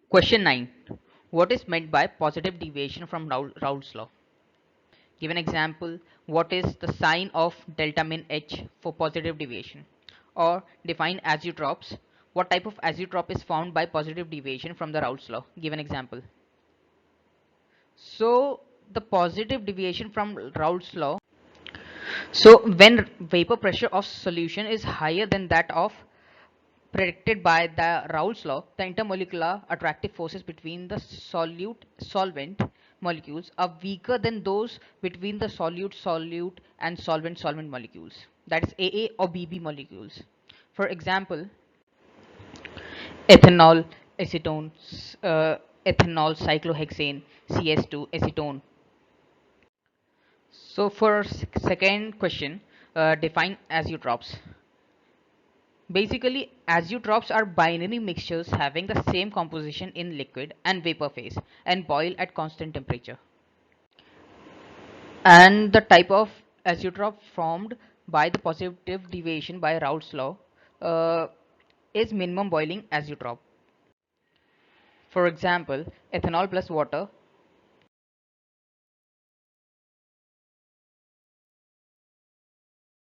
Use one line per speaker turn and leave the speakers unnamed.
Question 9. What is meant by positive deviation from Raoult's law? Give an example. What is the sign of delta min H for positive deviation? Or define azeotropes. What type of azeotrope is found by positive deviation from the Raoult's law? Give an example. So the positive deviation from Raoult's law. So when vapor pressure of solution is higher than that of predicted by the Raoult's law, the intermolecular attractive forces between the solvent molecules are weaker than those between the solute and solvent molecules, that is AA or BB molecules. For example, ethanol, acetone, ethanol cyclohexane, CS2 acetone. So for second question, define azeotropes. Basically, azeotropes are binary mixtures having the same composition in liquid and vapor phase and boil at constant temperature. And the type of azeotrope formed by the positive deviation by Raoult's law uh, is minimum boiling azeotrope. For example, ethanol plus water